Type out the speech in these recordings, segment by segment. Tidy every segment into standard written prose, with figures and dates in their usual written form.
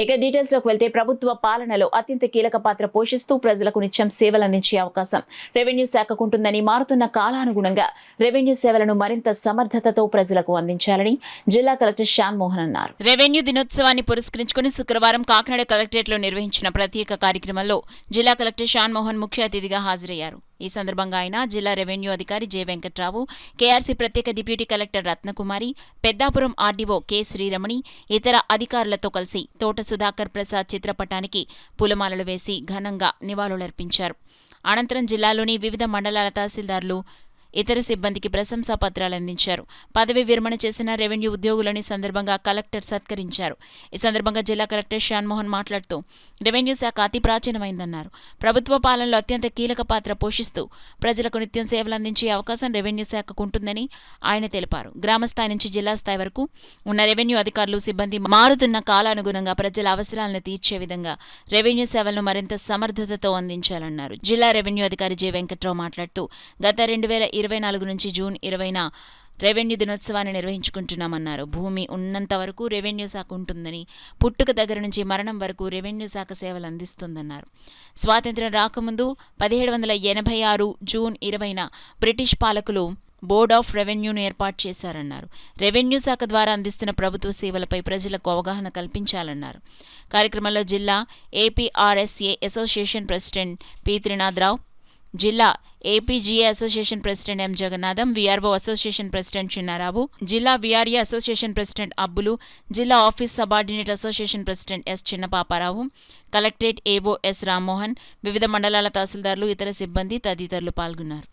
ఇక డీటెయిల్స్ లోకి వెళ్తే ప్రభుత్వ పాలనలో అత్యంత కీలక పాత్ర పోషిస్తూ ప్రజలకు నిత్యం సేవలు అందించే అవకాశం రెవెన్యూ శాఖకు ఉంటుందని, మారుతున్న కాలానుగుణంగా రెవెన్యూ సేవలను మరింత సమర్థతతో ప్రజలకు అందించాలని జిల్లా కలెక్టర్ శ్యాన్ మోహన్ అన్నారు. రెవెన్యూ దినోత్సవాన్ని పురస్కరించుకుని శుక్రవారం కాకినాడ కలెక్టరేట్ లో నిర్వహించిన ప్రత్యేక కార్యక్రమంలో జిల్లా కలెక్టర్ శ్యాన్ మోహన్ ముఖ్య అతిథిగా హాజరయ్యారు. ఈ సందర్భంగా ఆయన జిల్లా రెవెన్యూ అధికారి జె వెంకట్రావు, కేఆర్సీ ప్రత్యేక deputy collector Ratnakumari, Peddapuram RDO K Sriramani, ఇతర అధికారులతో కలిసి తోట సుధాకర్ ప్రసాద్ చిత్రపటానికి పూలమాలలు వేసి ఘనంగా నివాళులర్పించారు. అనంతరం జిల్లాలోని వివిధ మండలాల తహసీల్దార్లు, ఇతర సిబ్బందికి ప్రశంసా పత్రాలు అందించారు. పదవి విరమణ చేసిన రెవెన్యూ ఉద్యోగులని సందర్భంగా కలెక్టర్ సత్కరించారు. ఈ సందర్భంగా జిల్లా కలెక్టర్ శ్యాన్ మోహన్ మాట్లాడుతూ రెవెన్యూ శాఖ అతి ప్రాచీనమైందన్నారు. ప్రభుత్వ పాలనలో అత్యంత కీలక పాత్ర పోషిస్తూ ప్రజలకు నిత్యం సేవలు అందించే అవకాశం రెవెన్యూ శాఖకు ఉంటుందని ఆయన తెలిపారు. గ్రామస్థాయి నుంచి జిల్లా స్థాయి వరకు ఉన్న రెవెన్యూ అధికారులు, సిబ్బంది మారుతున్న కాలానుగుణంగా ప్రజల అవసరాలను తీర్చే విధంగా రెవెన్యూ సేవలను మరింత సమర్థతతో అందించాలన్నారు. జిల్లా రెవెన్యూ అధికారి జె వెంకట్రావు మాట్లాడుతూ గత 2024 నుంచి జూన్ 20న రెవెన్యూ దినోత్సవాన్ని నిర్వహించుకుంటున్నామన్నారు. భూమి ఉన్నంత వరకు రెవెన్యూ శాఖ ఉంటుందని, పుట్టుక దగ్గర నుంచి మరణం వరకు రెవెన్యూ శాఖ సేవలు అందిస్తుందన్నారు. స్వాతంత్ర్యం రాకముందు 1786 జూన్ 20న బ్రిటిష్ పాలకులు బోర్డ్ ఆఫ్ రెవెన్యూను ఏర్పాటు చేశారన్నారు. రెవెన్యూ శాఖ ద్వారా అందిస్తున్న ప్రభుత్వ సేవలపై ప్రజలకు అవగాహన కల్పించాలన్నారు. కార్యక్రమంలో జిల్లా APRSA association president P Trinatharao, జిల్లా APGA association president M Jagannatham, VRO association president Chinnarao, జిల్లా వీఆర్ఏ అసోసియేషన్ ప్రెసిడెంట్ అబ్బులు, జిల్లా office subordinate association president S Chinnapaparao, collectorate AO S Rammohan, వివిధ మండలాల తహసీల్దార్లు, ఇతర సిబ్బంది తదితరులు పాల్గొన్నారు.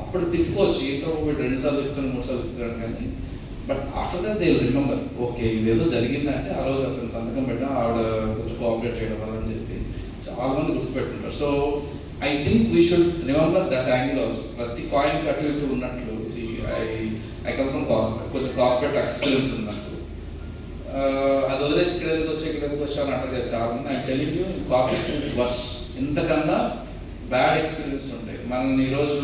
అప్పుడు తిట్టుకోవచ్చు, ఏంటో ఒకటి 2 సార్లు చెప్తాను 3 సార్లు చెప్తాను కానీ, but after that they will remember, okay ఇదేదో జరిగిందంటే ఆ రోజు అతను సంతకం పెట్టడం, ఆవిడ కొంచెం కోఆపరేట్ చేయడం వల్ల అని చెప్పి చాలా మంది గుర్తుపెట్టుకుంటారు. So I think we should remember that angle also. ప్రతి కాయిన్ అటు ఇటు ఉన్నట్లు ఐ కమ్ ఫ్రమ్ కార్పొరేట్, కొంచెం కార్పొరేట్ ఎక్స్పీరియన్స్ ఉన్నట్లు అది వదిలేసి ఇక్కడ ఎందుకు వచ్చా అని అంటారు కదా చాలా మంది. I telling you, corporate is worse. ఇంతకన్నా బ్యాడ్ ఎక్స్పీరియన్స్ ఉంటాయి. మనల్ని ఈరోజు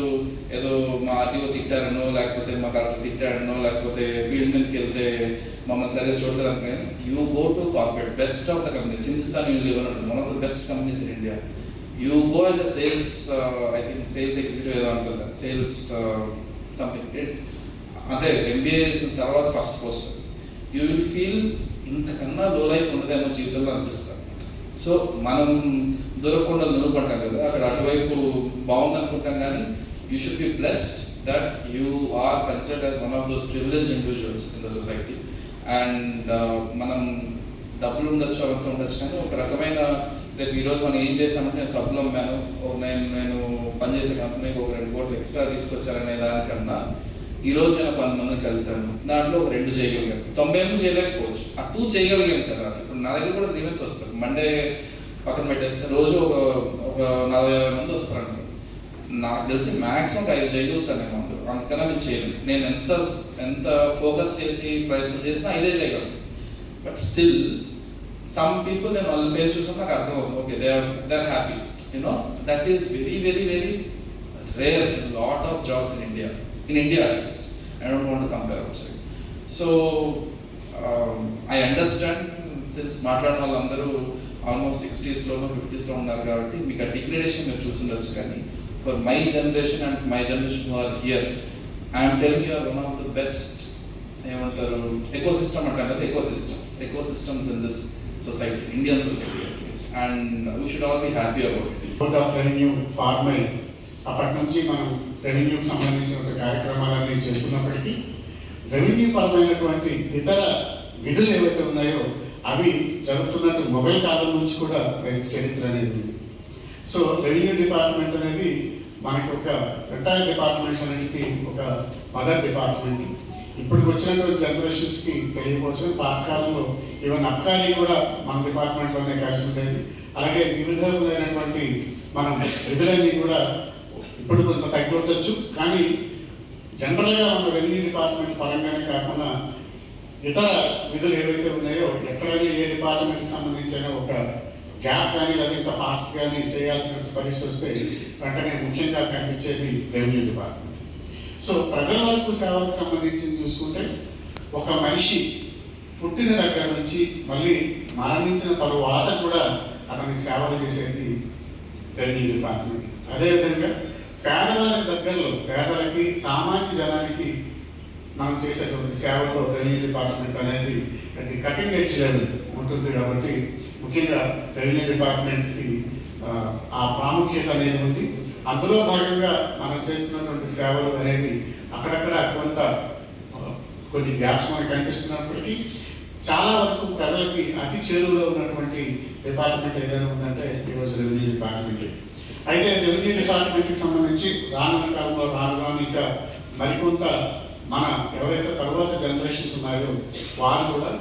ఏదో మా ఆర్టీఓ తిట్టారనో, లేకపోతే మా కలెక్టర్ తిట్టారనో, లేకపోతే ఫీల్డ్ మీదకి వెళ్తే మమ్మల్ని సరిగ్గా చూడలేదు అనుకోని, you go to corporate, best of the companies. Hindustan Unilever ఉంటుంది, one of the best companies in India. You go as a sales, I think sales executive ఏదో అంటుంది, సేల్స్ సంథింగ్, అంటే ఎంబీఏ చేసిన తర్వాత first post. You will feel ఇంతకన్నా low life ఉండదేమో జీవితంలో అనిపిస్తుంది. సో మనం దూరకుండా నిలబడ్డాం కదా, అక్కడ అటువైపు బాగుంది అనుకుంటాం కానీ you should be blessed that you are considered as one of those privileged individuals in the society. And మనం డబ్బులు ఉండొచ్చు, అవంతా ఉండొచ్చు, కానీ ఒక రకమైన రేపు ఈరోజు మనం ఏం చేసామంటే, నేను సబ్లో అమ్మాను, నేను పనిచేసే కంపెనీకి ఒక 2 కోట్లు ఎక్స్ట్రా తీసుకొచ్చారనే దానికన్నా ఈరోజు నేను 10 మందిని కలిసాను, దాంట్లో ఒక 2 చేయగలిగాను, 98 చేయలేకపోవచ్చు, ఆ 2 చేయగలిగాను కదా. ఇప్పుడు నా దగ్గర కూడా గ్రీవెన్స్ వస్తారు, మండే పక్కన పెట్టేస్తే రోజు ఒక 40-50 మంది వస్తారంట. నాకు తెలిసి మ్యాక్సిమం 5 చేయగలుగుతాను అందరూ, అంతకన్నా నేను చేయలేను. నేను ఎంత ఫోకస్ చేసి ప్రయత్నం చేసినా 5 చేయగలను. బట్ స్టిల్ సమ్ పీపుల్, నేను వాళ్ళ ఫేస్ చూసినా నాకు అర్థమవుతుంది, okay they are happy, you know. That is very very very rare in lot of jobs in India at least. I don't want to compare outside. So I understand, since మాట్లాడిన వాళ్ళందరూ almost 60s-లోనో 50s-లో ఉన్నారు కాబట్టి మీకు ఆ degradation మీరు చూసిండొచ్చు. కానీ for my generation and my generation who are here, I'm telling you are one of the best, ఏమంటారు, ఎకోసిస్టమ్ అంటారు కదా, ecosystems in this society, Indian society at least. And we should all be happy about it. Board of revenue form అయ్యి అప్పటి నుంచి మనం రెవెన్యూకి సంబంధించిన కార్యక్రమాలన్నీ చేస్తున్నప్పటికీ రెవెన్యూ పరమైనటువంటి ఇతర విధులు ఏవైతే ఉన్నాయో అవి జరుగుతున్నట్టు మొఘల్ కాలం నుంచి కూడా చరిత్ర అనేది ఉంది. సో రెవెన్యూ డిపార్ట్మెంట్ అనేది మనకి ఒక ఎంటైర్ డిపార్ట్మెంట్స్ అన్నిటికీ ఒక మదర్ డిపార్ట్మెంట్. ఇప్పటికి వచ్చినటువంటి జనరేషన్స్కి తెలియకపోవచ్చు, పాతకాలంలో ఈవెన్ అబ్కారీ కూడా మన డిపార్ట్మెంట్లోనే కలిసి ఉండేది. అలాగే వివిధమైనటువంటి మనం విధులన్నీ కూడా ఇప్పుడు కొంత తగ్గి ఉండొచ్చు, కానీ జనరల్గా మన రెవెన్యూ డిపార్ట్మెంట్ పరంగానే కాకుండా ఇతర విధులు ఏవైతే ఉన్నాయో ఎక్కడైనా ఏ డిపార్ట్మెంట్కి సంబంధించిన ఒక గ్యాప్ కానీ లేదా ఇంకా ఫాస్ట్ కానీ చేయాల్సిన పరిస్థితి వస్తే వెంటనే ముఖ్యంగా కనిపించేది రెవెన్యూ డిపార్ట్మెంట్. సో ప్రజల వరకు సేవలకు సంబంధించి చూసుకుంటే ఒక మనిషి పుట్టిన దగ్గర నుంచి మళ్ళీ మరణించిన తరువాత కూడా అతనికి సేవలు చేసేది రెవెన్యూ డిపార్ట్మెంట్. అదేవిధంగా పేదవాళ్ళకి దగ్గరలో పేదలకి సామాన్య జనానికి మనం చేసేటువంటి సేవలో రెవెన్యూ డిపార్ట్మెంట్ అనేది అది కటింగ్ ఎడ్జ్ లెవెల్ ఉంటుంది. కాబట్టి ముఖ్యంగా రెవెన్యూ డిపార్ట్మెంట్స్కి ఆ ప్రాముఖ్యత అనేది ఉంది. అందులో భాగంగా మనం చేస్తున్నటువంటి సేవలు అనేవి అక్కడక్కడ కొన్ని గ్యాప్స్ మనకు కనిపిస్తున్నప్పటికీ చాలా వరకు ప్రజలకి అతి చేరువలో ఉన్నటువంటి డిపార్ట్మెంట్ ఏదైనా ఉందంటే ఈరోజు రెవెన్యూ డిపార్ట్మెంట్. అయితే రెవెన్యూ డిపార్ట్మెంట్కి సంబంధించి రానున్న కాలంలో రాను ఇంకా మరికొంత మన ఎవరైతే తర్వాత జనరేషన్స్ ఉన్నాయో వారు కూడా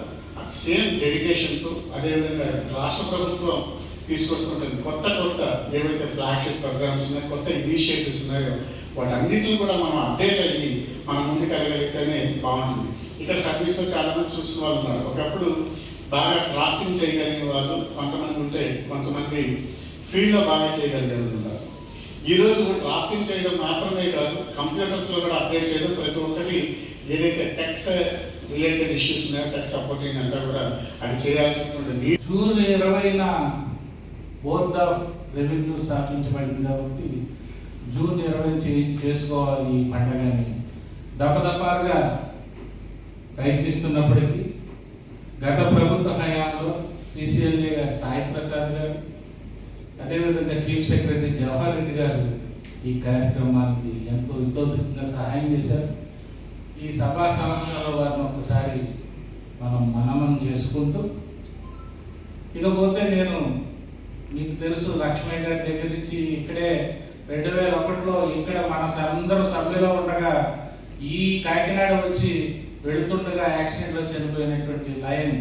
సేమ్ డెడికేషన్తో, అదేవిధంగా రాష్ట్ర ప్రభుత్వం తీసుకొస్తుంటుంది కొత్త ఏవైతే ఫ్లాగ్షిప్ ప్రోగ్రామ్స్ ఉన్నాయో, కొత్త ఇనిషియేటివ్స్ ఉన్నాయో వాటన్నిటిని కూడా మనం అప్డేట్ అయ్యి మనం ముందుకు వెళ్ళగలిగితేనే బాగుంటుంది. ఇక్కడ సర్వీస్లో చాలామంది చూసిన వాళ్ళు ఉన్నారు. ఒకప్పుడు బాగా డ్రాఫ్టింగ్ చేయగలిగిన వాళ్ళు కొంతమంది ఉంటే, కొంతమంది ఫీల్డ్లో బాగా చేయగలిగిన ఉన్నారు. ఈరోజు డ్రాఫ్టింగ్ చేయడం మాత్రమే కాదు, కంప్యూటర్స్లో కూడా అప్డేట్ చేయడం, ప్రతి ఒక్కటి ఏదైతే టెక్స్ రిలేటెడ్ ఇష్యూస్ ఉన్నాయో టెక్స్ సపోర్టింగ్ అంతా కూడా అది చేయాల్సినటువంటి జూన్ 20న బోర్డ్ ఆఫ్ రెవెన్యూ స్థాపించబడింది కాబట్టి జూన్ 20 చేసుకోవాలి ఈ పండగని దపదపాలుగా ప్రయత్నిస్తున్నప్పటికీ గత ప్రభుత్వ హయాంలో సిసిఎల్ఏ గారు సాయి ప్రసాద్ గారు, అదేవిధంగా చీఫ్ సెక్రటరీ జవహర్ రెడ్డి గారు ఈ కార్యక్రమానికి ఎంతో హితోధికంగా సహాయం చేశారు. ఈ సభా సంవత్సరంలో వారిని ఒకసారి మనం మననం చేసుకుంటూ, ఇకపోతే నేను మీకు తెలుసు లక్ష్మయ్య గారి దగ్గర నుంచి ఇక్కడే 2001లో ఇక్కడ మన అందరూ సభ్యులో ఉండగా ఈ కాకినాడ వచ్చి వెళుతుండగా యాక్సిడెంట్లో చనిపోయినటువంటి లయన్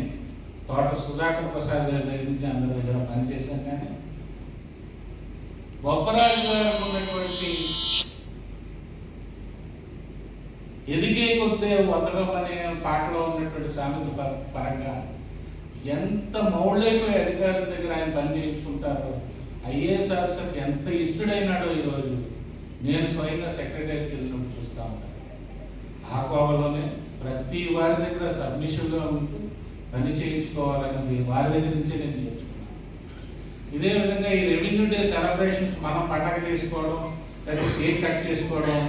తోట సుధాకర్ ప్రసాద్ గారి దగ్గర నుంచి అందరి దగ్గర పనిచేశాను. కానీ బొప్పరాజు గారు ఉన్నటువంటి ఎదిగే కొద్దే వందకం అనే పాటలో ఉన్నటువంటి సామెత పరంగా ఎంత మౌళ్ళైపోయి అధికారుల దగ్గర ఆయన పని చేయించుకుంటారో, ఐఏఎస్ ఆఫీసర్కి ఎంత ఇష్టడైనాడో ఈరోజు నేను స్వయంగా సెక్రటరీకి వెళ్ళినప్పుడు చూస్తూ ఉంటాను. ఆ కోవలోనే ప్రతి వారి దగ్గర సబ్మిషన్గా ఉంటూ పని చేయించుకోవాలన్నది వారి దగ్గర నుంచే నేను నేర్చుకున్నాను. ఇదే విధంగా ఈ రెవెన్యూ డే సెలబ్రేషన్స్ మనం పండగ చేసుకోవడం, లేదా కేక్ కట్ చేసుకోవడం,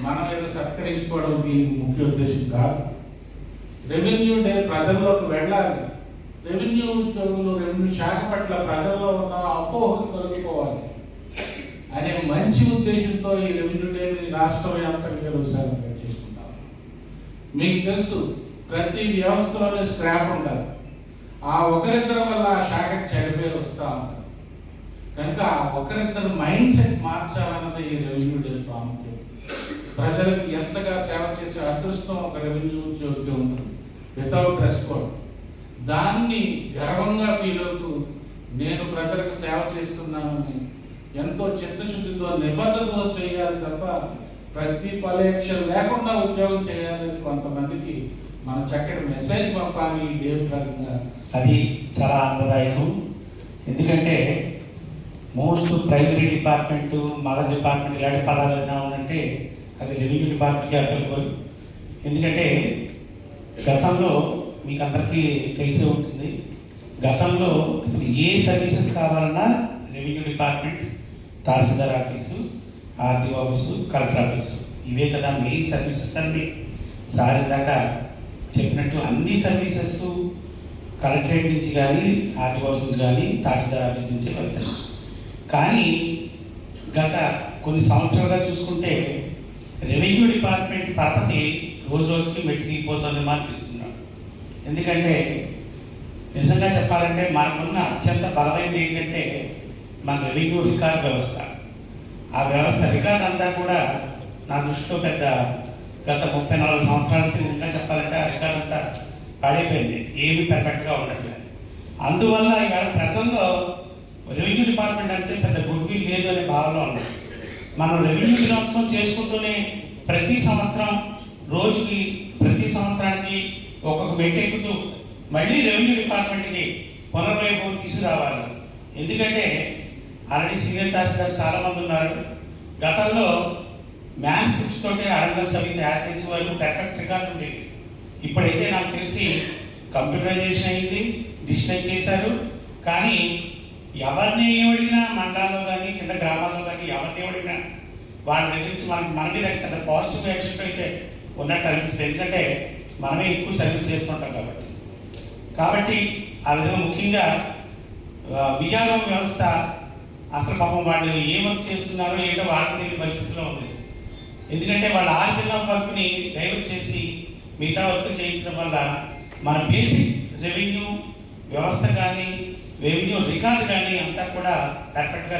మనం ఏదో సత్కరించుకోవడం దీనికి ముఖ్య ఉద్దేశం కాదు. రెవెన్యూ డే ప్రజల్లోకి వెళ్ళాలి. రెవెన్యూ ఉద్యోగులు, రెవెన్యూ శాఖ పట్ల ప్రజల్లో ఉన్న అపోహలు తొలగిపోవాలి అనే మంచి ఉద్దేశంతో ఈ రెవెన్యూ డేని రాష్ట్ర వ్యాప్తంగా సెలబ్రేట్ చేసుకుంటాం. మీకు తెలుసు, ప్రతి వ్యవస్థలోనే స్క్రాప్ ఉంటారు. ఆ ఒకరిద్దరి వల్ల ఆ శాఖకి చెడ్డ వస్తూ ఉంటారు. కనుక ఆ ఒకరిద్దరు మైండ్ సెట్ మార్చాలన్నది ఈ రెవెన్యూ డే ప్రాముఖ్యం. ప్రజలకు ఎంతగా సేవ చేసే అదృష్టం ఒక రెవెన్యూ ఉద్యోగి ఉంటుంది వితౌట్ డ్రెస్ కోడ్. దాన్ని గర్వంగా ఫీల్ అవుతూ నేను ప్రజలకు సేవ చేస్తున్నానని ఎంతో చిత్తశుద్ధితో నిబద్ధతతో చేయాలి తప్ప ప్రతి పరీక్ష లేకుండా ఉద్యోగం చేయాలని కొంతమందికి మనం చక్కటి మెసేజ్ పంపాలి ఈ డే పరంగా. అది చాలా ఆనందదాయకం. ఎందుకంటే most primary department, mother department ఇలాంటి పదాలు ఏదైనా ఉందంటే అవి రెవెన్యూ డిపార్ట్మెంట్కి అప్లికబుల్. ఎందుకంటే గతంలో మీకు అందరికీ తెలిసే ఉంటుంది, గతంలో అసలు ఏ సర్వీసెస్ కావాలన్నా revenue department, tahsildar office, RDO office, collector office, ఇవే కదా మెయిన్ సర్వీసెస్ అన్నీ. సార్ దాకా చెప్పినట్టు అన్ని సర్వీసెస్ కలెక్టరేట్ నుంచి కానీ, ఆర్డీఓ ఆఫీస్ నుంచి కానీ, తహసీల్దార్ ఆఫీస్ నుంచి వెళ్తాయి. కానీ గత కొన్ని సంవత్సరాలుగా చూసుకుంటే రెవెన్యూ డిపార్ట్మెంట్ పరపతి రోజు రోజుకి మెట్టి దిగిపోతుందేమో అనిపిస్తున్నాడు. ఎందుకంటే నిజంగా చెప్పాలంటే మనకున్న అత్యంత బలమైనది ఏంటంటే మన రెవెన్యూ రికార్డ్ వ్యవస్థ. ఆ వ్యవస్థ రికార్డ్ అంతా కూడా నా దృష్టిలో పెద్ద గత 30-40 సంవత్సరాల నుంచి నిజంగా చెప్పాలంటే ఆ రికార్డ్ అంతా పాడైపోయింది, ఏమీ పర్ఫెక్ట్గా ఉండట్లేదు. అందువల్ల ఇవాళ ప్రజల్లో రెవెన్యూ డిపార్ట్మెంట్ అంటే పెద్ద గుడ్ విల్ లేదు అనే భావనలో ఉంది. మనం రెవెన్యూ దినోత్సవం చేసుకుంటూనే ప్రతి సంవత్సరానికి ఒక్కొక్క మెట్టు ఎక్కుతూ మళ్ళీ రెవెన్యూ డిపార్ట్మెంట్కి పునర్వైభవం తీసుకురావాలి. ఎందుకంటే ఆల్రెడీ సీనియర్ తహసీల్దార్ చాలామంది ఉన్నారు. గతంలో మ్యాన్ స్క్రిప్ట్స్ తోటి అడంగల్ సభి తయారు చేసే వరకు పర్ఫెక్ట్ రికార్డు ఉండేవి. ఇప్పుడైతే నాకు తెలిసి కంప్యూటరైజేషన్ అయింది, డిజిటలైజ్ చేశారు. కానీ ఎవరిని అడిగినా మండలాల్లో కానీ కింద గ్రామాల్లో కానీ ఎవరిని అడిగినా వాళ్ళ దగ్గర నుంచి మన మీద పెద్ద పాజిటివ్ యాక్షన్ అయితే ఉన్నట్టు అనిపిస్తుంది. ఎందుకంటే మనమే ఎక్కువ సర్వీస్ చేస్తుంటాం కాబట్టి ఆ విధంగా ముఖ్యంగా విఆర్ఓ వ్యవస్థ అసలు పాపం వాళ్ళు ఏ వర్క్ చేస్తున్నారో ఏంటో వాళ్ళకి తెలియని పరిస్థితిలో ఉంది. ఎందుకంటే వాళ్ళ ఆర్జిన్ ఆఫ్ వర్క్ని డైవర్ట్ చేసి మిగతా వర్క్ చేయించడం వల్ల మన బేసిక్ రెవెన్యూ వ్యవస్థ కానీ రెవెన్యూ రికార్డు కానీ అంతా కూడా పర్ఫెక్ట్గా